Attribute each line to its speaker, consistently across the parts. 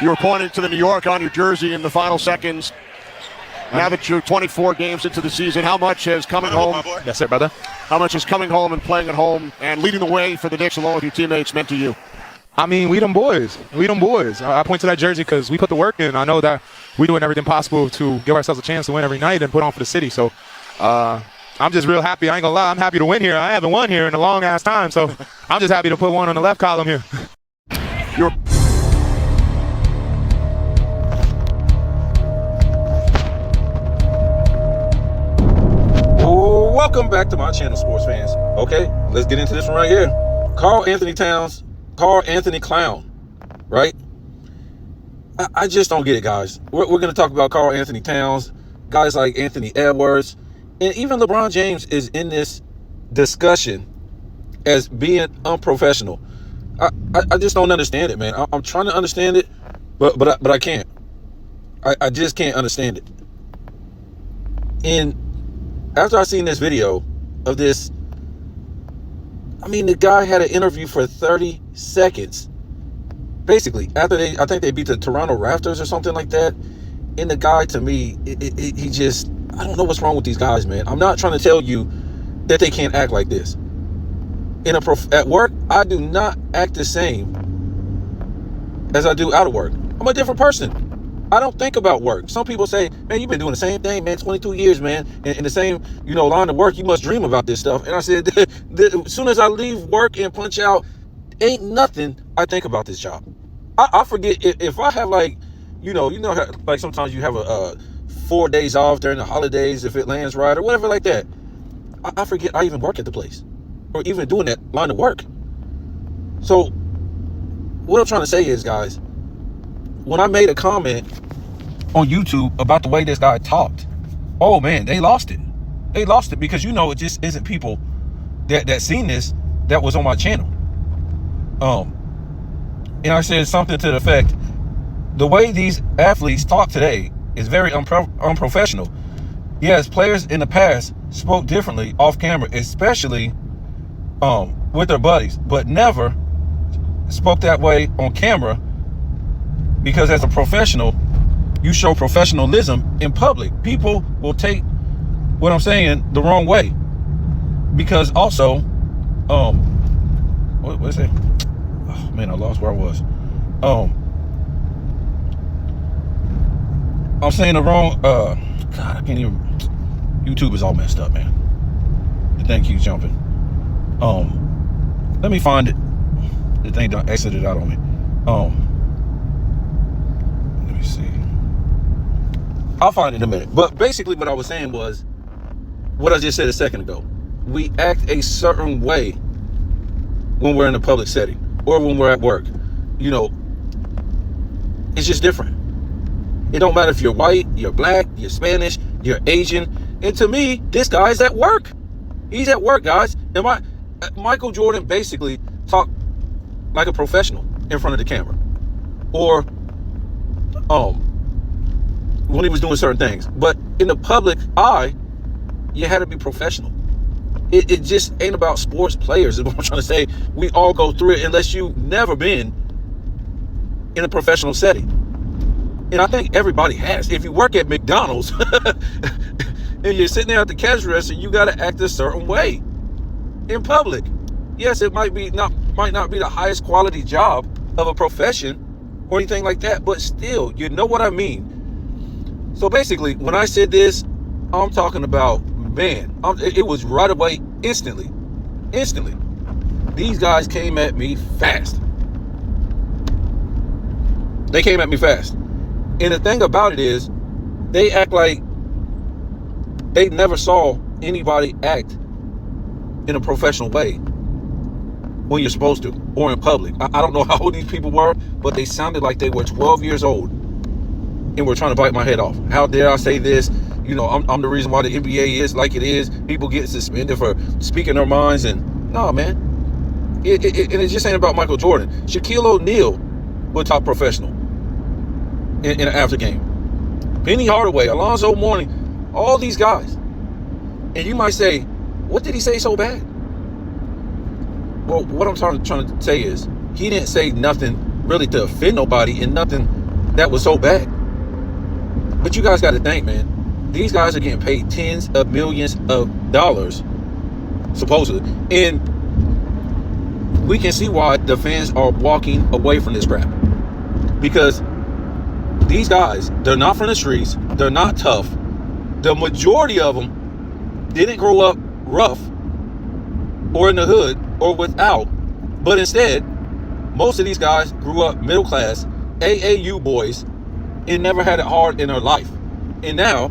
Speaker 1: You were pointing to the New York on your jersey in the final seconds. Now that you're 24 games into the season, how much has coming home?
Speaker 2: Yes, sir, brother.
Speaker 1: How much has coming home and playing at home and leading the way for the Knicks along with your teammates meant to you?
Speaker 2: I mean, we them boys. I point to that jersey because we put the work in. I know that we're doing everything possible to give ourselves a chance to win every night and put on for the city. So I'm just real happy. I ain't gonna lie. I'm happy to win here. I haven't won here in a long ass time. So I'm just happy to put one on the left column here.
Speaker 3: Welcome back to my channel, sports fans. Okay, let's get into this one right here. Karl Anthony Clown, right? I just don't get it, guys. We're going to talk about Karl Anthony Towns, guys like Anthony Edwards, and even LeBron James is in this discussion as being unprofessional. I just don't understand it, man. I'm trying to understand it, but I can't. I just can't understand it. And after I seen this video of this, I mean, the guy had an interview for 30 seconds. Basically, after I think they beat the Toronto Raptors or something like that. And the guy, to me, he just, I don't know what's wrong with these guys, man. I'm not trying to tell you that they can't act like this. At work, I do not act the same as I do out of work. I'm a different person. I don't think about work. Some people say, man, you've been doing the same thing, man, 22 years, man. In the same, line of work, you must dream about this stuff. And I said, as soon as I leave work and punch out, ain't nothing I think about this job. I forget if I have like sometimes you have a 4 days off during the holidays if it lands right or whatever like that. I forget I even work at the place or even doing that line of work. So what I'm trying to say is, guys, when I made a comment on YouTube about the way this guy talked, oh man, they lost it. They lost it because it just isn't people that seen this that was on my channel. And I said something to the effect, the way these athletes talk today is very unprofessional. Yes, players in the past spoke differently off camera, especially with their buddies, but never spoke that way on camera. Because as a professional, you show professionalism in public. People will take what I'm saying the wrong way. Because also, what is it? Oh man, I lost where I was. I'm saying the wrong, God, I can't even, YouTube is all messed up, man. The thing keeps jumping. Let me find it. The thing done exited out on me. Let me see. I'll find it in a minute. But basically what I was saying was what I just said a second ago. We act a certain way when we're in a public setting or when we're at work. It's just different. It don't matter if you're white, you're black, you're Spanish, you're Asian. And to me, this guy's at work. He's at work, guys. And Michael Jordan basically talked like a professional in front of the camera. Or when he was doing certain things. But in the public eye, you had to be professional. It just ain't about sports players is what I'm trying to say. We all go through it unless you've never been in a professional setting. And I think everybody has. If you work at McDonald's and you're sitting there at the cash register, you got to act a certain way in public. Yes, it might not be the highest quality job of a profession or anything like that, but still, you know what I mean. So basically, when I said this, I'm talking about, man, it was right away, instantly. These guys came at me fast. They came at me fast. And the thing about it is, they act like they never saw anybody act in a professional way when you're supposed to, or in public. I don't know how old these people were, but they sounded like they were 12 years old and were trying to bite my head off. How dare I say this? I'm the reason why the NBA is like it is. People get suspended for speaking their minds, and no, man. It just ain't about Michael Jordan. Shaquille O'Neal was top professional in an after game. Penny Hardaway, Alonzo Mourning, all these guys. And you might say, what did he say so bad? Well, what I'm trying to say is, he didn't say nothing really to offend nobody and nothing that was so bad. But you guys got to think, man. These guys are getting paid tens of millions of dollars, supposedly. And we can see why the fans are walking away from this crap. Because these guys, they're not from the streets. They're not tough. The majority of them didn't grow up rough or in the hood or without. But instead, most of these guys grew up middle class, AAU boys, and never had it hard in their life. And now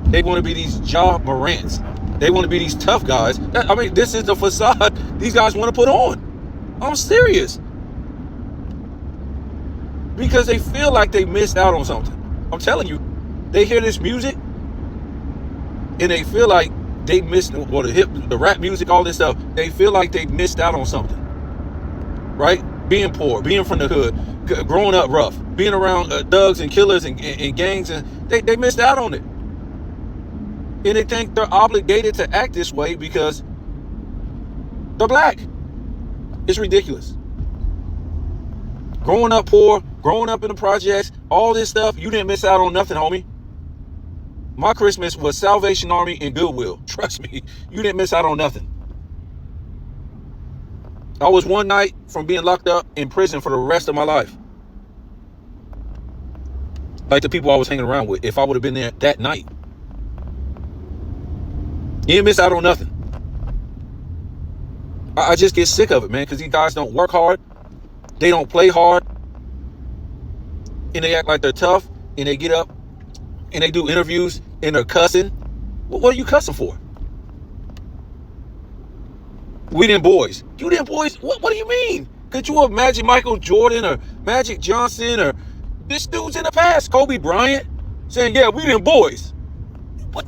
Speaker 3: they want to be these Ja Morants. They want to be these tough guys. I mean, this is the facade these guys want to put on. I'm serious. Because they feel like they missed out on something. I'm telling you, they hear this music and they feel like they missed, or the rap music, all this stuff. They feel like they missed out on something, right? Being poor, being from the hood, growing up rough, being around thugs and killers and gangs, and they missed out on it. And they think they're obligated to act this way because they're black. It's ridiculous. Growing up poor, growing up in the projects, all this stuff, you didn't miss out on nothing, homie. My Christmas was Salvation Army and Goodwill. Trust me, you didn't miss out on nothing. I was one night from being locked up in prison for the rest of my life. Like the people I was hanging around with, if I would have been there that night. You didn't miss out on nothing. I just get sick of it, man, because these guys don't work hard. They don't play hard. And they act like they're tough. And they get up and they do interviews and they're cussing. What are you cussing for? We them boys. You them boys? What do you mean? Could you imagine Michael Jordan or Magic Johnson or this dude's in the past, Kobe Bryant, saying, yeah, we them boys? What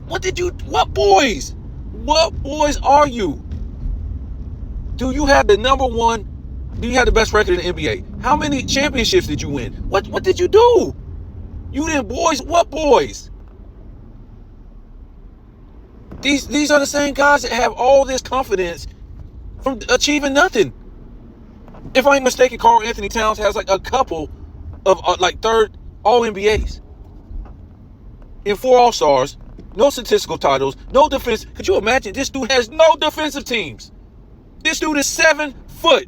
Speaker 3: boys? What boys are you? Do you have the number one? Do you have the best record in the NBA? How many championships did you win? What did you do? You them boys? What boys? These are the same guys that have all this confidence from achieving nothing. If I ain't mistaken, Karl Anthony Towns has like a couple of like third All-NBAs and 4 All-Stars, no statistical titles, no defense. Could you imagine? This dude has no defensive teams. This dude is 7 foot.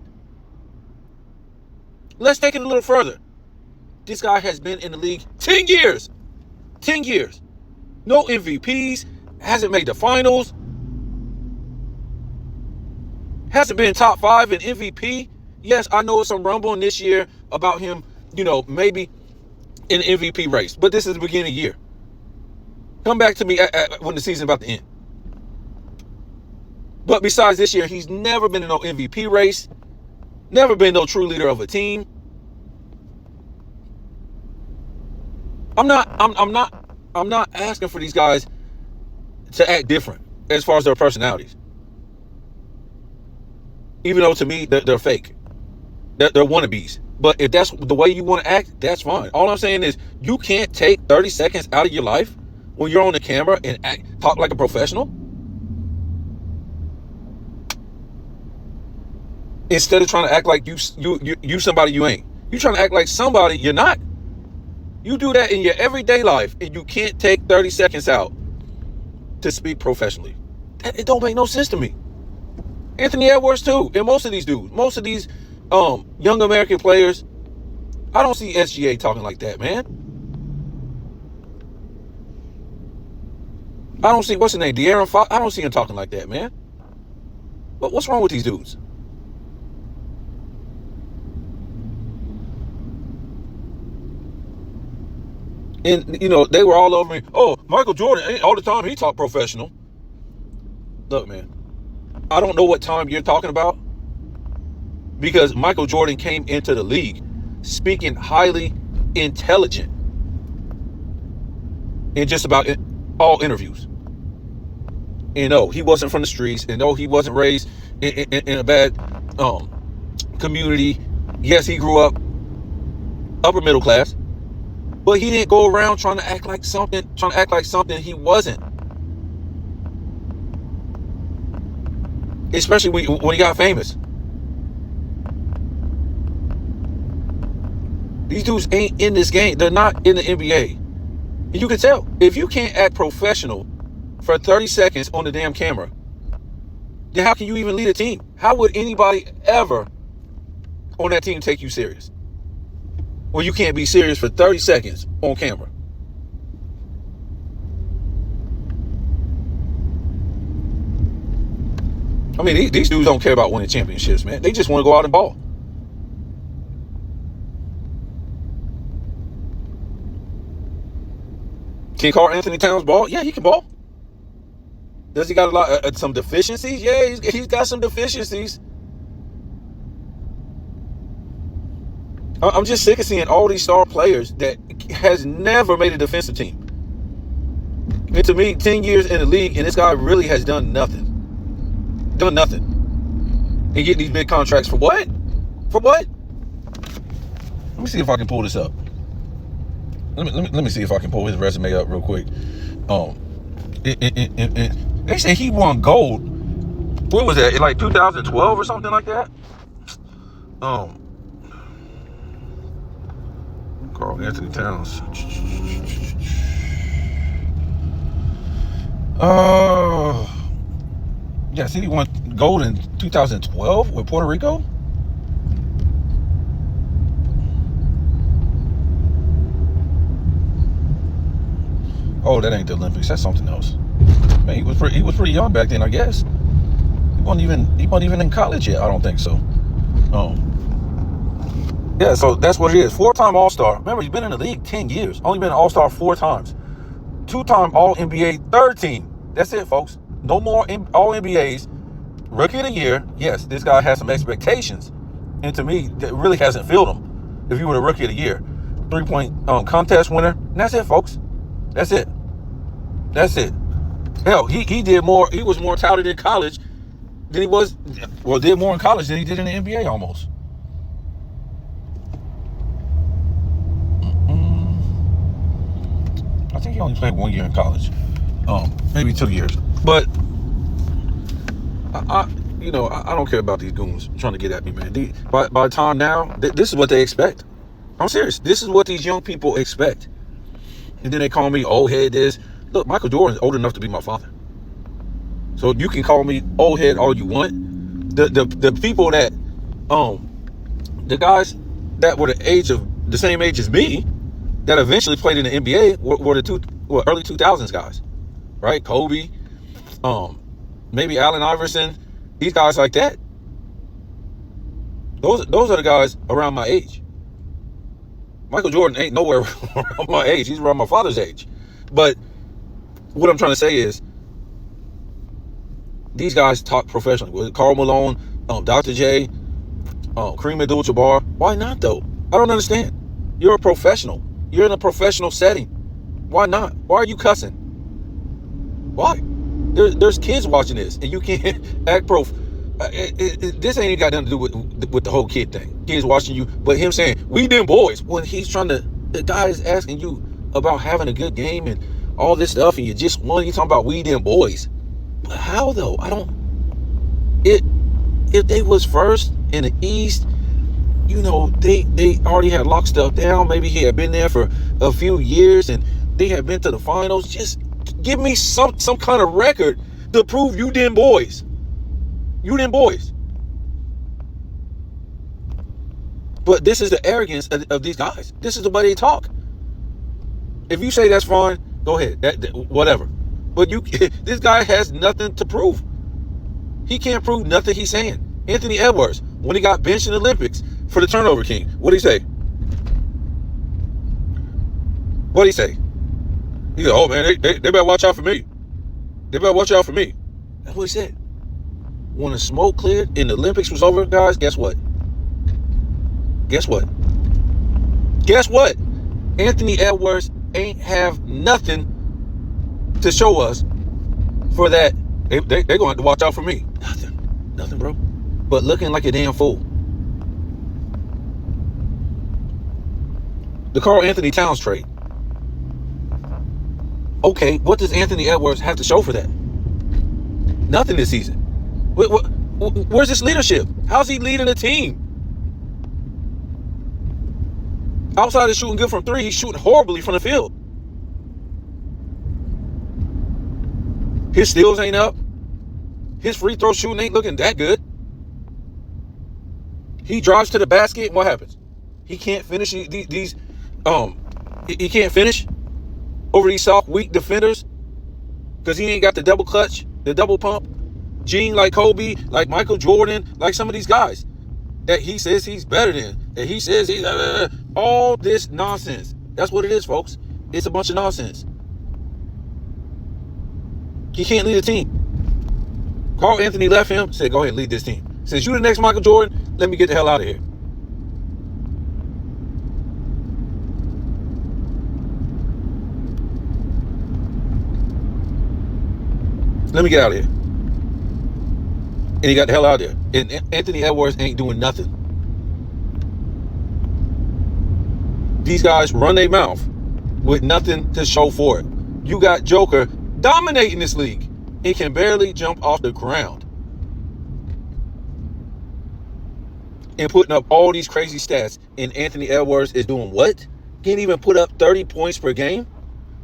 Speaker 3: Let's take it a little further. This guy has been in the league 10 years. 10 years. No MVPs. Hasn't made the finals. Hasn't been top 5 in MVP. Yes, I know it's some rumbling this year about him, maybe in the MVP race. But this is the beginning of the year. Come back to me when the season's about to end. But besides this year, he's never been in no MVP race. Never been no true leader of a team. I'm not asking for these guys to act different as far as their personalities. Even though to me they're fake. They're wannabes. But if that's the way you want to act, that's fine. All I'm saying is you can't take 30 seconds out of your life when you're on the camera and talk like a professional. Instead of trying to act like you somebody you ain't. You trying to act like somebody you're not. You do that in your everyday life and you can't take 30 seconds out to speak professionally. It don't make no sense to me. Anthony Edwards too, and most of these dudes, most of these young American players, I don't see SGA talking like that, man. I don't see, what's his name, De'Aaron Fox, I don't see him talking like that, man. But what's wrong with these dudes? And, they were all over me. Oh, Michael Jordan, all the time he talked professional. Look, man, I don't know what time you're talking about, because Michael Jordan came into the league speaking highly intelligent in just about all interviews. And no, he wasn't from the streets, and no, he wasn't raised in a bad community. Yes, he grew up upper middle class, but he didn't go around trying to act like something he wasn't. Especially when he got famous. These dudes ain't in this game. They're not in the NBA. And you can tell. If you can't act professional for 30 seconds on the damn camera, then how can you even lead a team? How would anybody ever on that team take you serious? Well, you can't be serious for 30 seconds on camera. I mean, these dudes don't care about winning championships, man. They just want to go out and ball. Can Karl Anthony Towns ball? Yeah, he can ball. Does he got a lot some deficiencies? Yeah, he's got some deficiencies. I'm just sick of seeing all these star players that has never made a defensive team. And to me, 10 years in the league, and this guy really has done nothing. Done nothing. And getting these big contracts for what? For what? Let me see if I can pull this up. Let me see if I can pull his resume up real quick. They say he won gold. What was that? In like 2012 or something like that? Karl Anthony Towns. Yeah, see, he won gold in 2012 with Puerto Rico. Oh, that ain't the Olympics. That's something else. Man, he was pretty young back then, I guess. He wasn't even in college yet. I don't think so. Yeah, so that's what it is. 4-time All-Star. Remember, he's been in the league 10 years. Only been an All-Star 4 times. 2-time All-NBA, third team. That's it, folks. No more All-NBAs. Rookie of the year. Yes, this guy has some expectations. And to me, that really hasn't filled him. If you were the Rookie of the Year. 3-point contest winner. And that's it, folks. That's it. That's it. Hell, he did more. He was more touted in college than he was. Well, did more in college than he did in the NBA almost. I think he only played 1 year in college. Maybe 2 years. But I don't care about these goons trying to get at me, man. By the time now, this is what they expect. I'm serious. This is what these young people expect. And then they call me old head this. Look, Michael Jordan's old enough to be my father. So you can call me old head all you want. The people that the guys that were the same age as me that eventually played in the NBA were the early 2000s guys. Right? Kobe, maybe Allen Iverson, these guys like that. Those are the guys around my age. Michael Jordan ain't nowhere around my age. He's around my father's age. But what I'm trying to say is these guys talk professionally. Karl Malone, Dr. J, Kareem Abdul-Jabbar. Why not, though? I don't understand. You're a professional. You're in a professional setting. Why not? Why are you cussing? Why? There's kids watching this, and you can't act prof. This ain't even got nothing to do with the whole kid thing. Kids watching you, but him saying, we them boys, when he's trying to, the guy is asking you about having a good game and all this stuff, and you just won, you talking about we them boys. But how though? If they was first in the East, they already had locked stuff down. Maybe he had been there for a few years and they had been to the finals. Just give me some kind of record to prove you them boys. You them boys. But this is the arrogance of these guys. This is the way they talk. If you say that's fine, go ahead. Whatever. But this guy has nothing to prove. He can't prove nothing he's saying. Anthony Edwards, when he got benched in the Olympics for the turnover king, what did he say? What did he say? He said, oh man, they better watch out for me. They better watch out for me. That's what he said. When the smoke cleared and the Olympics was over, guys, guess what? Guess what? Guess what? Anthony Edwards ain't have nothing to show us for that. They're going to have to watch out for me. Nothing, bro. But looking like a damn fool. The Karl Anthony Towns trade. Okay, what does Anthony Edwards have to show for that? Nothing this season. Where's his leadership? How's he leading a team? Outside of shooting good from three, he's shooting horribly from the field. His steals ain't up. His free throw shooting ain't looking that good. He drives to the basket, and what happens? He can't finish these. He can't finish over these soft, weak defenders because he ain't got the double clutch, the double pump, gene like Kobe, like Michael Jordan, like some of these guys that he says he's better than, that he says he's all this nonsense. That's what it is, folks. It's a bunch of nonsense. He can't lead a team. Karl Anthony left him, said, go ahead and lead this team. Since you're the next Michael Jordan, let me get the hell out of here. Let me get out of here. And he got the hell out of there. And Anthony Edwards ain't doing nothing. These guys run their mouth with nothing to show for it. You got Joker dominating this league. He can barely jump off the ground. And putting up all these crazy stats. And Anthony Edwards is doing what? Can't even put up 30 points per game?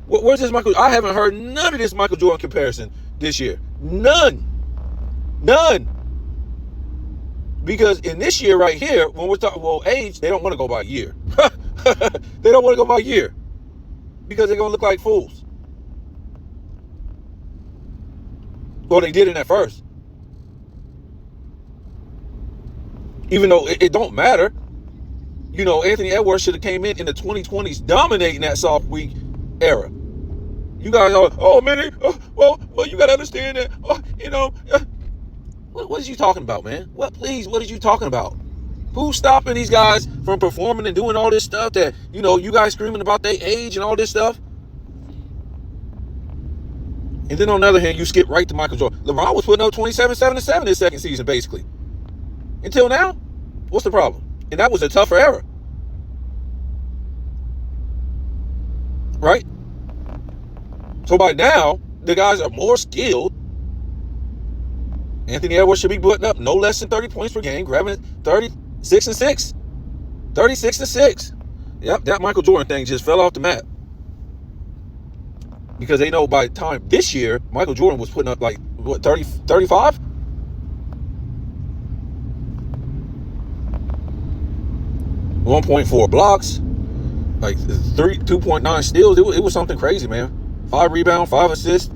Speaker 3: Where's this Michael? I haven't heard none of this Michael Jordan comparison this year. None. Because in this year right here, when we're talking, well, age, they don't want to go by year. They don't want to go by year. Because they're going to look like fools. Well, they did in that first. Even though it don't matter. You know, Anthony Edwards should have came in the 2020s dominating that soft week era. You guys are, oh man, well, you got to understand that, what is you talking about, man? What is you talking about? Who's stopping these guys from performing and doing all this stuff that, you guys screaming about their age and all this stuff? And then on the other hand, you skip right to Michael Jordan. LeBron was putting up 27, 7, and 7 his second season, basically. Until now, what's the problem? And that was a tougher era. Right? So by now, the guys are more skilled. Anthony Edwards should be putting up no less than 30 points per game, grabbing 36 and 6. 36 and 6. Yep, that Michael Jordan thing just fell off the map. Because they know by the time this year, Michael Jordan was putting up like, 35? .4 blocks, like 2.9 steals. It was something crazy, man. 5 rebounds, 5 assists,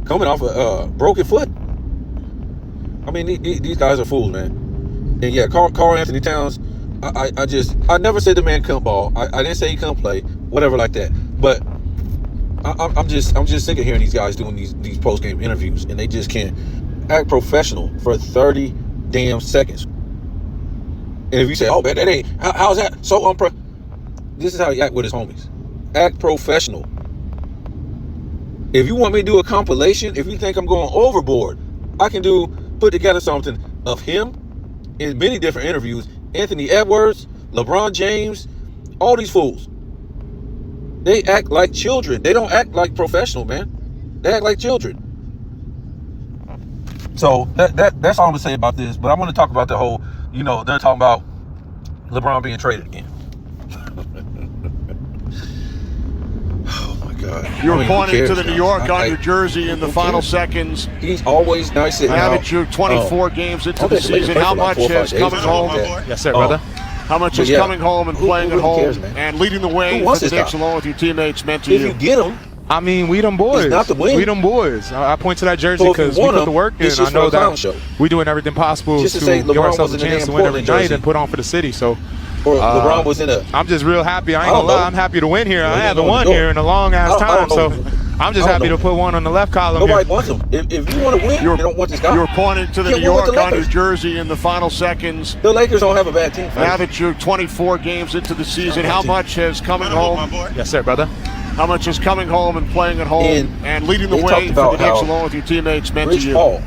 Speaker 3: coming off a broken foot. I mean, these guys are fools, man. And yeah, Karl Anthony Towns, I never said the man couldn't ball. I didn't say he couldn't play, whatever like that. But I'm just sick of hearing these guys doing these post-game interviews, and they just can't act professional for 30 damn seconds. And if you say, oh man, that ain't, how's that so this is how he act with his homies. Act professional. If you want me to do a compilation, if you think I'm going overboard, I can put together something of him in many different interviews. Anthony Edwards, LeBron James, all these fools. They act like children. They don't act like professional, man. They act like children. So that's all I'm gonna say about this. But I want to talk about the whole, they're talking about LeBron being traded again. Oh my God.
Speaker 1: You're pointing to the New York on your jersey in the final seconds.
Speaker 3: He's always nice.
Speaker 1: Now that you're 24 games into the season, how much has coming home?
Speaker 2: Yes, sir, brother.
Speaker 1: How much is coming home and playing at home and leading the way for the Knicks along with your teammates meant to you?
Speaker 3: If you get him,
Speaker 2: I mean, we them boys.
Speaker 3: not the win.
Speaker 2: We them boys. I point to that jersey because we put the work in. I know that we're doing everything possible to give ourselves a chance to win every night and put on for the city. So,
Speaker 3: LeBron was in a.
Speaker 2: I'm just real happy. I ain't gonna lie. I'm happy to win here. I haven't won here in a long ass time. So, I'm just happy to put one on the left column.
Speaker 3: Nobody wants him. If you want to win, you don't want this guy.
Speaker 1: You're pointing to the New York on your jersey in the final seconds.
Speaker 3: The Lakers don't have a bad team.
Speaker 1: Now that you're 24 games into the season, how much has coming home?
Speaker 2: Yes, sir, brother.
Speaker 1: How much is coming home and playing at home and leading the way for the Knicks along with your teammates meant to you?
Speaker 3: Paul,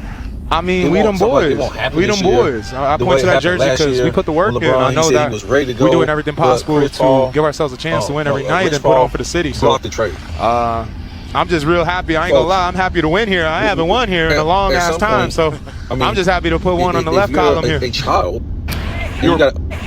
Speaker 2: I mean, we them boys. We them boys. I point to that jersey because we put the work in. I know that we're doing everything possible to give ourselves a chance to win every night and put on for the city. So, I'm just real happy. I ain't gonna lie. I'm happy to win here. I haven't won here in a long ass time. So, I'm just happy to put one on the left column here.
Speaker 3: A child,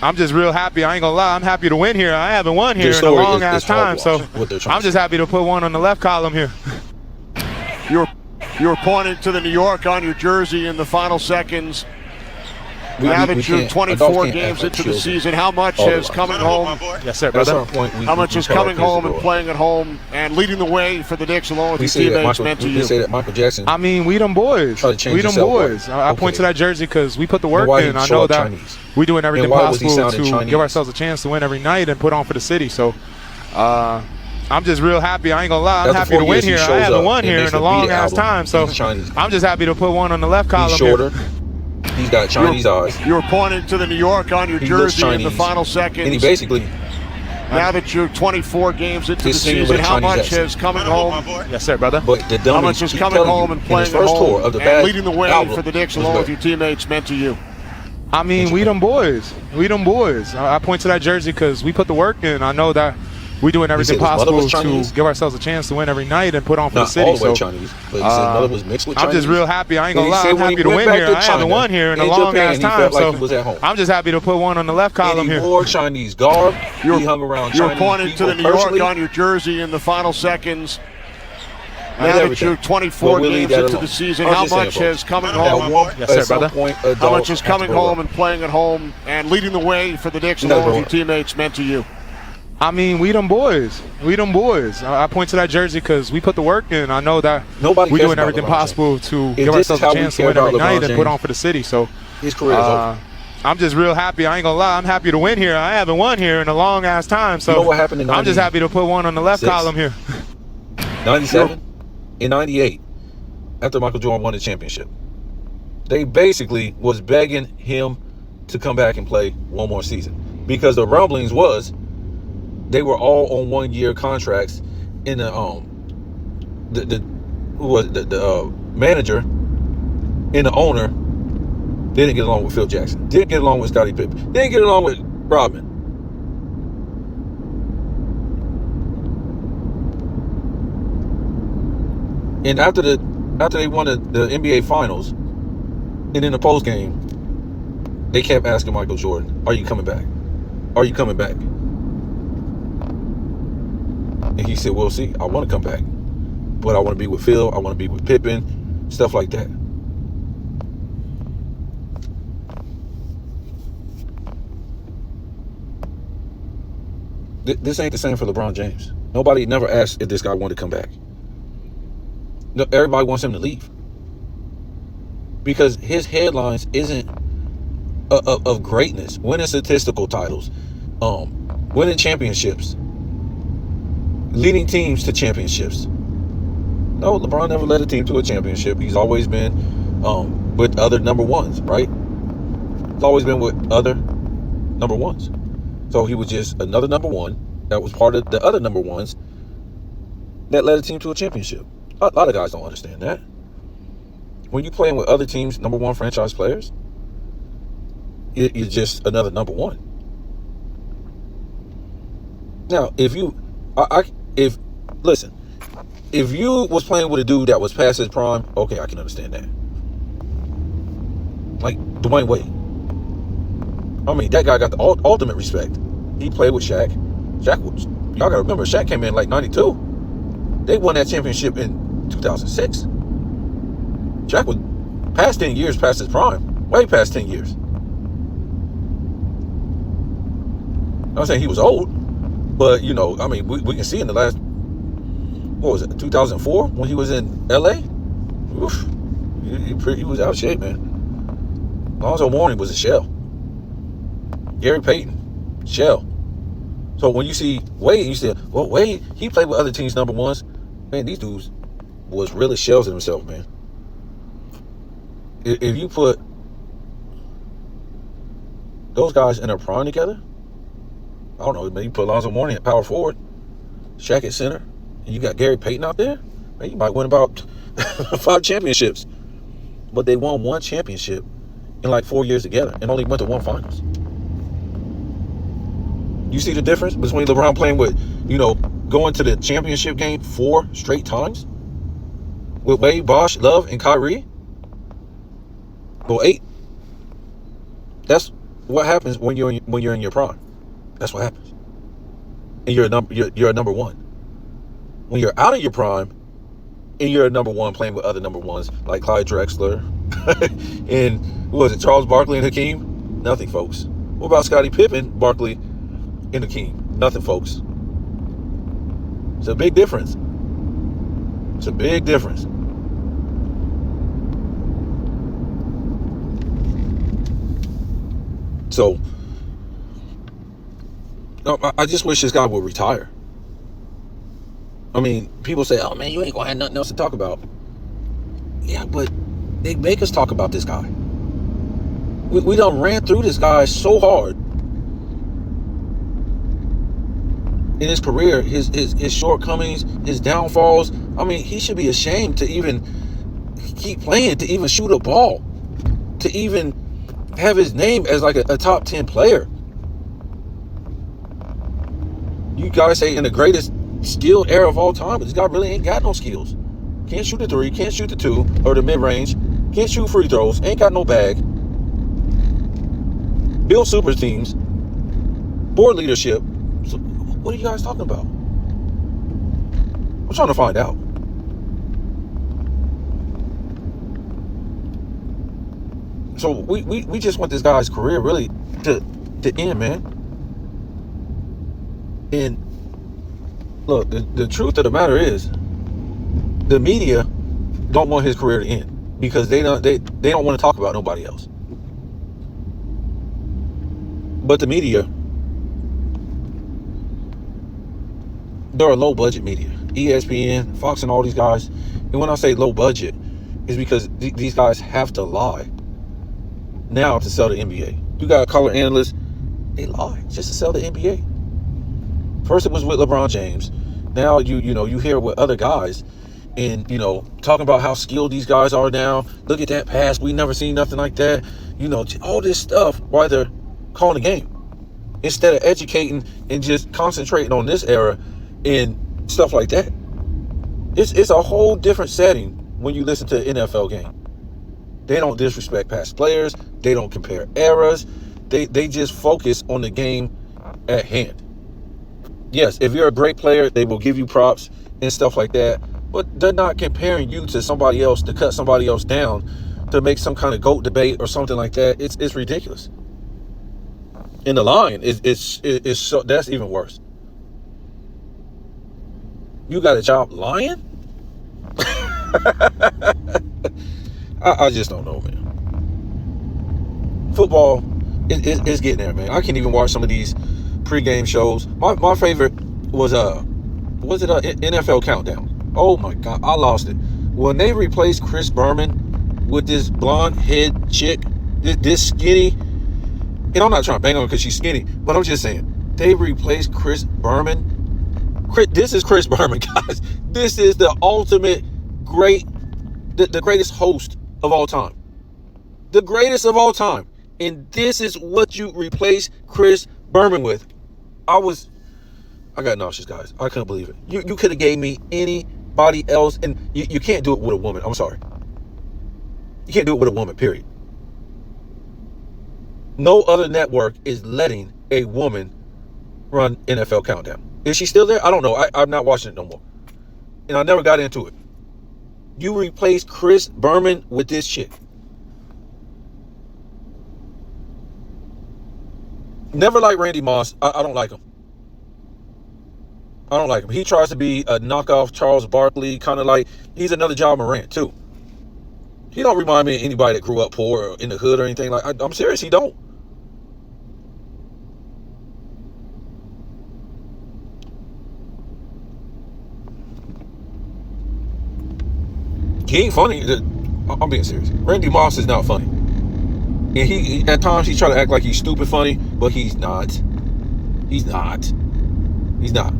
Speaker 2: I'm just real happy. I ain't gonna lie. I'm happy to win here. I haven't won here
Speaker 3: Your
Speaker 2: in a
Speaker 3: story
Speaker 2: long
Speaker 3: is
Speaker 2: ass time, so
Speaker 3: what they're trying
Speaker 2: I'm
Speaker 3: to
Speaker 2: just happy to put one on the left column here.
Speaker 1: You were pointing to the New York on your jersey in the final seconds. Now that you're
Speaker 3: can't-
Speaker 1: 24
Speaker 3: adults can't
Speaker 1: games
Speaker 3: act like
Speaker 1: into the
Speaker 3: children
Speaker 1: season, how much
Speaker 3: all the
Speaker 1: has
Speaker 3: time.
Speaker 1: coming home?
Speaker 2: Yes, sir,
Speaker 3: At a
Speaker 2: brother.
Speaker 3: certain point,
Speaker 1: How much is
Speaker 3: tell our
Speaker 1: coming
Speaker 3: kids to
Speaker 1: home
Speaker 3: grow
Speaker 1: and
Speaker 3: up.
Speaker 1: playing at home and leading the way for the Knicks along with
Speaker 3: We
Speaker 1: your
Speaker 3: say that
Speaker 1: teammates
Speaker 3: Michael,
Speaker 1: meant to
Speaker 3: we
Speaker 1: you?
Speaker 3: say that Michael Jackson.
Speaker 2: I mean, we them boys.
Speaker 3: Try to change
Speaker 2: We them
Speaker 3: yourself,
Speaker 2: boys.
Speaker 3: right?
Speaker 2: I point to
Speaker 3: Okay.
Speaker 2: that jersey because we put the work
Speaker 3: why
Speaker 2: in.
Speaker 3: he
Speaker 2: I
Speaker 3: show
Speaker 2: know
Speaker 3: up
Speaker 2: that
Speaker 3: Chinese?
Speaker 2: we doing everything
Speaker 3: And why was he
Speaker 2: possible
Speaker 3: sounding
Speaker 2: to
Speaker 3: Chinese?
Speaker 2: give ourselves a chance to win every night and put on for the city. So I'm just real happy. I ain't gonna lie. I'm
Speaker 3: After
Speaker 2: happy
Speaker 3: 4
Speaker 2: to win
Speaker 3: years, he
Speaker 2: here. I
Speaker 3: shows
Speaker 2: haven't
Speaker 3: up
Speaker 2: won
Speaker 3: and
Speaker 2: here
Speaker 3: makes
Speaker 2: in a
Speaker 3: the
Speaker 2: long
Speaker 3: Beat
Speaker 2: ass
Speaker 3: album.
Speaker 2: time. So
Speaker 3: He's Chinese.
Speaker 2: I'm just happy to put one on the left column.
Speaker 3: He's
Speaker 2: here.
Speaker 3: shorter. He's got Chinese eyes.
Speaker 1: You were pointing to the New York on your
Speaker 3: He looks
Speaker 1: jersey in the
Speaker 3: Chinese.
Speaker 1: final seconds.
Speaker 3: And he basically,
Speaker 1: Now that you're 24 games into the
Speaker 3: He's singing
Speaker 1: season,
Speaker 3: with a
Speaker 1: how
Speaker 3: Chinese
Speaker 1: much
Speaker 3: accent.
Speaker 1: has coming home?
Speaker 2: Yes, sir, brother.
Speaker 3: but the
Speaker 1: How
Speaker 3: dummy,
Speaker 1: much is
Speaker 3: keep
Speaker 1: coming
Speaker 3: telling
Speaker 1: home
Speaker 3: you,
Speaker 1: and
Speaker 3: in
Speaker 1: playing
Speaker 3: his
Speaker 1: at
Speaker 3: first
Speaker 1: home
Speaker 3: tour of the
Speaker 1: and
Speaker 3: bad
Speaker 1: leading the way
Speaker 3: album
Speaker 1: for the Knicks
Speaker 3: was
Speaker 1: along with
Speaker 3: better.
Speaker 1: your teammates meant to you?
Speaker 2: I mean, we them boys. We them boys. I point to that jersey because we put the work in. I know that we doing everything
Speaker 3: said his mother
Speaker 2: possible
Speaker 3: was Chinese?
Speaker 2: to give ourselves a chance to win every night and put on for
Speaker 3: Not
Speaker 2: the city.
Speaker 3: all the way
Speaker 2: So
Speaker 3: Chinese, but he said his mother was mixed with
Speaker 2: I'm
Speaker 3: Chinese.
Speaker 2: just real happy. I ain't
Speaker 3: And
Speaker 2: gonna
Speaker 3: he
Speaker 2: lie.
Speaker 3: said
Speaker 2: I'm
Speaker 3: when he
Speaker 2: happy to
Speaker 3: went
Speaker 2: win
Speaker 3: back
Speaker 2: here.
Speaker 3: to
Speaker 2: I haven't
Speaker 3: China
Speaker 2: won here in a
Speaker 3: and
Speaker 2: long
Speaker 3: Japan,
Speaker 2: ass
Speaker 3: he
Speaker 2: time.
Speaker 3: felt like
Speaker 2: So
Speaker 3: he was at home.
Speaker 2: I'm just happy to put one on the left column
Speaker 3: And he
Speaker 2: here.
Speaker 3: wore Chinese garb. He hung around
Speaker 1: You were
Speaker 3: Chinese
Speaker 1: pointing to
Speaker 3: people
Speaker 1: the New York
Speaker 3: personally.
Speaker 1: on your jersey in the final seconds.
Speaker 3: Did
Speaker 1: Now that
Speaker 3: everything.
Speaker 1: you're 24
Speaker 3: But we'll leave
Speaker 1: games
Speaker 3: that
Speaker 1: into
Speaker 3: alone.
Speaker 1: the season,
Speaker 3: I'm
Speaker 1: how
Speaker 3: just saying,
Speaker 1: much
Speaker 3: folks,
Speaker 1: has coming
Speaker 3: at
Speaker 1: home?
Speaker 3: one-
Speaker 2: Yes, sir,
Speaker 3: at some
Speaker 2: brother.
Speaker 3: point,
Speaker 1: How
Speaker 3: adults
Speaker 1: much is
Speaker 3: have to
Speaker 1: coming
Speaker 3: grow
Speaker 1: home
Speaker 3: up.
Speaker 1: and playing at home and leading the way for the Knicks
Speaker 3: You gotta
Speaker 1: along with
Speaker 3: grow
Speaker 1: your teammates meant to you?
Speaker 2: I mean, we them boys. We them boys. I point to that jersey because we put the work in. I know that
Speaker 3: Nobody
Speaker 2: we
Speaker 3: cares
Speaker 2: doing
Speaker 3: about
Speaker 2: everything
Speaker 3: LeBron
Speaker 2: possible to give
Speaker 3: this is
Speaker 2: ourselves
Speaker 3: how
Speaker 2: a
Speaker 3: we
Speaker 2: chance to
Speaker 3: care
Speaker 2: win
Speaker 3: about
Speaker 2: every
Speaker 3: LeBron
Speaker 2: night and put
Speaker 3: James,
Speaker 2: on for the city. So
Speaker 3: His career is over.
Speaker 2: I'm just real happy. I ain't gonna lie. I'm happy to win here. I haven't won here in a long ass time. So
Speaker 3: You know what happened in
Speaker 2: I'm just happy to put one on the left
Speaker 3: 96?
Speaker 2: column here.
Speaker 3: 97 and 98, after Michael Jordan won the championship, they basically was begging him to come back and play one more season because the rumblings was they were all on 1 year contracts. In the manager and the owner didn't get along with Phil Jackson, didn't get along with Scottie Pippen, didn't get along with Rodman. And after they won the NBA Finals, and in the post game, they kept asking Michael Jordan, "Are you coming back? Are you coming back?" And he said, "We'll see. I want to come back, but I want to be with Phil. I want to be with Pippen, stuff like that." This ain't the same for LeBron James. Nobody never asked if this guy wanted to come back. No, everybody wants him to leave because his headlines isn't of greatness, winning statistical titles, winning championships, leading teams to championships. No, LeBron never led a team to a championship. He's always been with other number ones, right? He's always been with other number ones. So he was just another number one that was part of the other number ones that led a team to a championship. A lot of guys don't understand that. When you're playing with other teams' number one franchise players, you're just another number one. Now, if you was playing with a dude that was past his prime, okay, I can understand that. Like Dwayne Wade. I mean, that guy got the ultimate respect. He played with Shaq. Y'all gotta remember, Shaq came in like 92. They won that championship in 2006. Shaq was past 10 years past his prime. Way past 10 years. I'm not saying he was old, but I mean, we can see in the last, 2004 when he was in LA? Oof, he was out of shape, man. Lonzo Mourning was a shell. Gary Payton, shell. So when you see Wade, you say, well, Wade, he played with other teams' number ones. Man, these dudes was really shells in themselves, man. If you put those guys in their prime together, I don't know, maybe you put Lonzo Mourning at power forward, Shaq at center, and you got Gary Payton out there, man, you might win about 5 championships. But they won 1 championship in like 4 years together and only went to 1 finals. You see the difference between LeBron playing with, going to the championship game 4 straight times with Wade, Bosh, Love, and Kyrie? Well, 8. That's what happens when you're in your prime. That's what happens. And you're a number one. When you're out of your prime and you're a number one playing with other number ones like Clyde Drexler and Charles Barkley and Hakeem, Nothing, folks. What about Scottie Pippen, Barkley, and the King? Nothing, folks. It's a big difference. It's a big difference. So, I just wish this guy would retire. I mean, people say, oh man, you ain't gonna have nothing else to talk about. Yeah, but they make us talk about this guy. We done ran through this guy so hard in his career, his shortcomings, his downfalls. I mean, he should be ashamed to even keep playing, to even shoot a ball, to even have his name as like a top 10 player. You guys say in the greatest skilled era of all time, but this guy really ain't got no skills. Can't shoot the three, can't shoot the two, or the mid-range, can't shoot free throws, ain't got no bag. Build super teams, board leadership. So what are you guys talking about? I'm trying to find out. So we just want this guy's career really to end, man. And look, the truth of the matter is, the media don't want his career to end because they don't want to talk about nobody else. But the media, they're a low budget media. ESPN, Fox, and all these guys. And when I say low budget, it's because these guys have to lie now to sell the NBA. You got color analysts, they lie just to sell the NBA. First it was with LeBron James. Now you hear with other guys, and talking about how skilled these guys are now. Look at that pass, we never seen nothing like that. All this stuff while they're calling the game, instead of educating and just concentrating on this era and stuff like that. It's a whole different setting when you listen to an NFL game. They don't disrespect past players. They don't compare eras. They just focus on the game at hand. Yes, if you're a great player, they will give you props and stuff like that. But they're not comparing you to somebody else to cut somebody else down to make some kind of GOAT debate or something like that. It's ridiculous. And the lying is so, that's even worse. You got a job lying? I just don't know, man. Football is getting there, man. I can't even watch some of these pregame shows. My favorite was NFL Countdown. Oh my God, I lost it. When they replaced Chris Berman with this blonde head chick, this skinny, and I'm not trying to bang on her because she's skinny, but I'm just saying, they replaced Chris Berman. This is Chris Berman, guys. This is the ultimate great, the greatest host of all time. The greatest of all time. And this is what you replace Chris Berman with. I got nauseous, guys. I couldn't believe it. You could have gave me anybody else, and you can't do it with a woman. I'm sorry. You can't do it with a woman, period. No other network is letting a woman run NFL Countdown. Is she still there? I don't know. I'm not watching it no more. And I never got into it. You replaced Chris Berman with this chick. Never liked Randy Moss. I don't like him. I don't like him. He tries to be a knockoff Charles Barkley, kind of like he's another John Morant too. He don't remind me of anybody that grew up poor or in the hood or anything like. I'm serious. He don't. He ain't funny. I'm being serious. Randy Moss is not funny. And he at times he try to act like he's stupid funny, but he's not. He's not. He's not.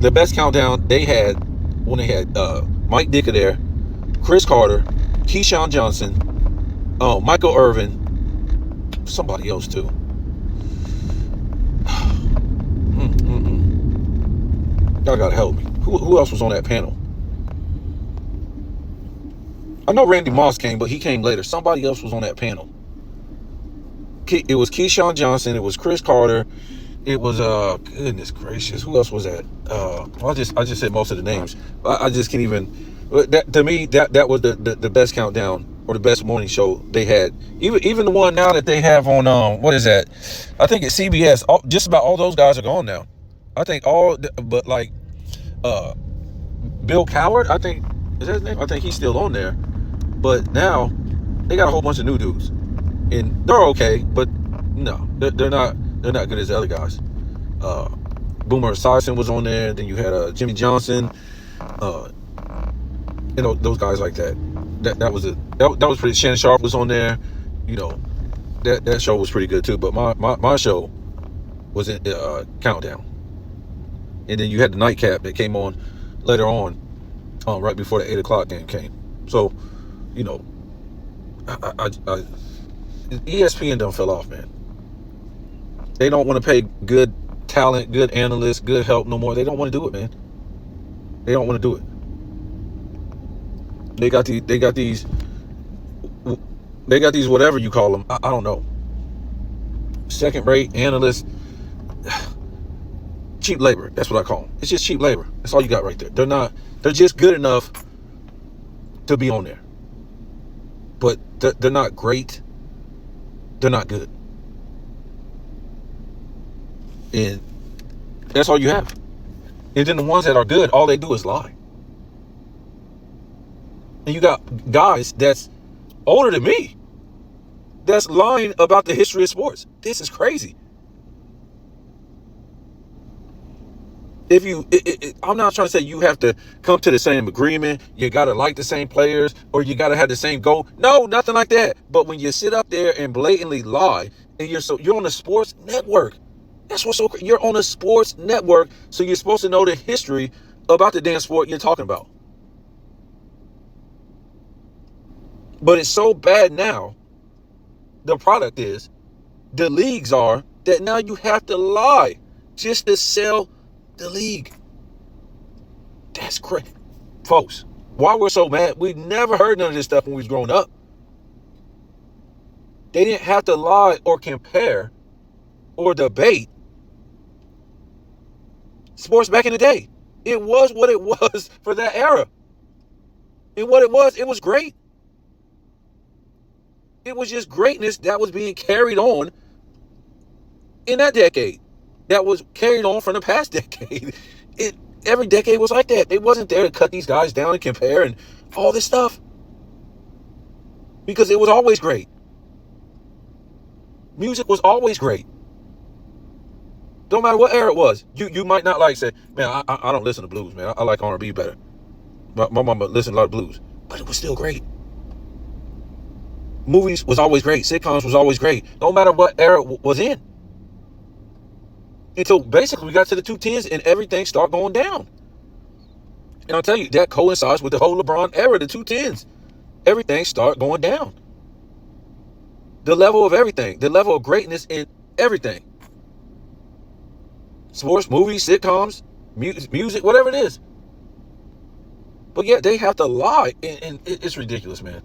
Speaker 3: The best countdown they had when they had Mike Dicker there, Chris Carter, Keyshawn Johnson, Michael Irvin, somebody else too. Y'all gotta help me. Who else was on that panel? I know Randy Moss came, but he came later. Somebody else was on that panel. It was Keyshawn Johnson. It was Chris Carter. It was goodness gracious, who else was that? I just said most of the names. I just can't even. That to me, that was the best countdown or the best morning show they had. Even the one now that they have on what is that? I think it's CBS. Just about all those guys are gone now. I think but like Bill Coward, I think is that his name? I think he's still on there. But now they got a whole bunch of new dudes, and they're okay, but no, they're not good as the other guys. Boomer Esiason was on there. Then you had Jimmy Johnson. Those guys like that. That was pretty. Shannon Sharp was on there. That show was pretty good too. But my show was in Countdown, and then you had the nightcap that came on later on, right before the 8 o'clock game came. So, ESPN done fell off, man. They don't want to pay good talent, good analysts, good help no more. They don't want to do it, man. They don't want to do it. They got these whatever you call them. I don't know. Second-rate analysts, cheap labor. That's what I call them. It's just cheap labor. That's all you got right there. They're just good enough to be on there, but they're not great. They're not good, and that's all you have. And then the ones that are good, all they do is lie. And you got guys that's older than me that's lying about the history of sports. This is crazy. I'm not trying to say you have to come to the same agreement. You got to like the same players or you got to have the same goal. No, nothing like that. But when you sit up there and blatantly lie, and you're on a sports network. That's what's so crazy. You're on a sports network, so you're supposed to know the history about the damn sport you're talking about. But it's so bad now, the product is, the leagues are, that now you have to lie just to sell the league. That's crazy. Folks, why we're so mad, we never heard none of this stuff when we was growing up. They didn't have to lie or compare or debate sports back in the day. It was what it was for that era. And what it was great. It was just greatness that was being carried on in that decade. That was carried on from the past decade. Every decade was like that. They wasn't there to cut these guys down and compare and all this stuff. Because it was always great. Music was always great. Don't matter what era it was. You might not say, man, I don't listen to blues, man. I like R&B better. My mama listened to a lot of blues. But it was still great. Movies was always great. Sitcoms was always great. No matter what era it was in. Until basically we got to the 2010s and everything started going down. And I'll tell you, that coincides with the whole LeBron era, the 2010s. Everything started going down. The level of everything. The level of greatness in everything. Sports, movies, sitcoms, music, whatever it is. But yeah, they have to lie. And it's ridiculous, man.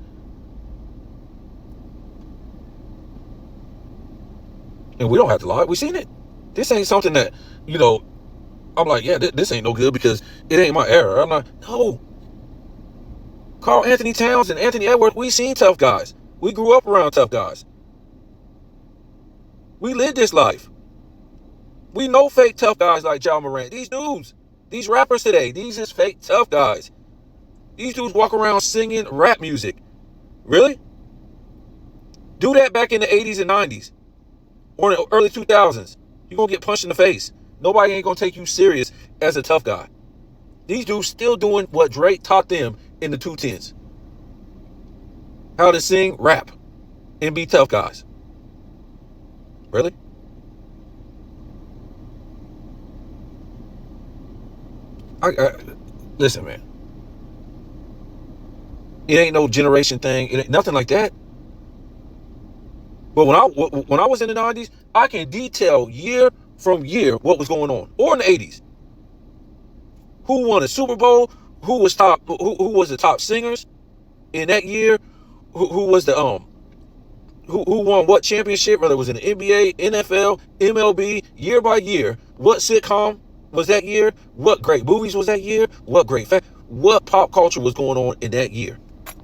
Speaker 3: And we don't have to lie. We've seen it. This ain't something that, I'm like, yeah, this ain't no good because it ain't my era. I'm like, no. Karl Anthony Towns and Anthony Edwards, we seen tough guys. We grew up around tough guys. We lived this life. We know fake tough guys like Ja Morant. These dudes, these rappers today, these is fake tough guys. These dudes walk around singing rap music. Really? Do that back in the 80s and 90s. Or in the early 2000s. You're going to get punched in the face. Nobody ain't going to take you serious as a tough guy. These dudes still doing what Drake taught them in the 2010s. How to sing, rap, and be tough guys. Really? Listen, man. It ain't no generation thing. It ain't nothing like that. But when I was in the 90s, I can detail year from year what was going on. Or in the 80s. Who won a Super Bowl? Who was the top singers in that year? Who was the who won what championship, whether it was in the NBA, NFL, MLB, year by year. What sitcom was that year? What great movies was that year? What pop culture was going on in that year?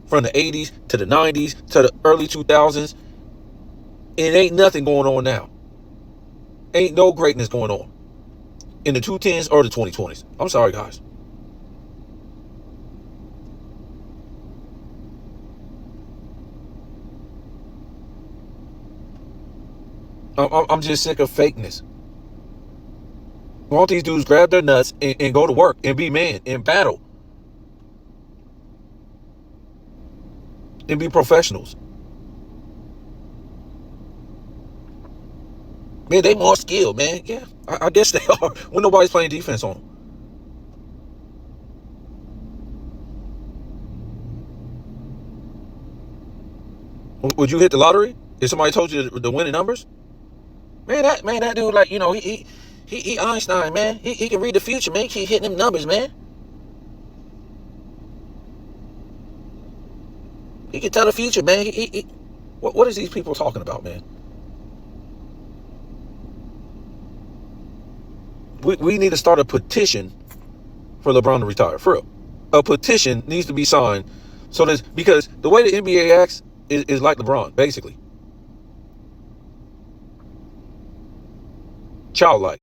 Speaker 3: from the 80s to the 90s to the early 2000s. And ain't nothing going on now. Ain't no greatness going on in the 2010s or the 2020s. I'm sorry, guys. I'm just sick of fakeness. Why don't these dudes grab their nuts and go to work and be men and battle and be professionals? Man, they more skilled, man. Yeah, I guess they are when nobody's playing defense on them. Would you hit the lottery if somebody told you the winning numbers? Man, that dude, like, you know, he Einstein, man. He can read the future, man. He keep hitting them numbers, man. He can tell the future, man. What is these people talking about, man? We need to start a petition for LeBron to retire, for real. A petition needs to be signed so that, because the way the NBA acts is like LeBron, basically. Childlike.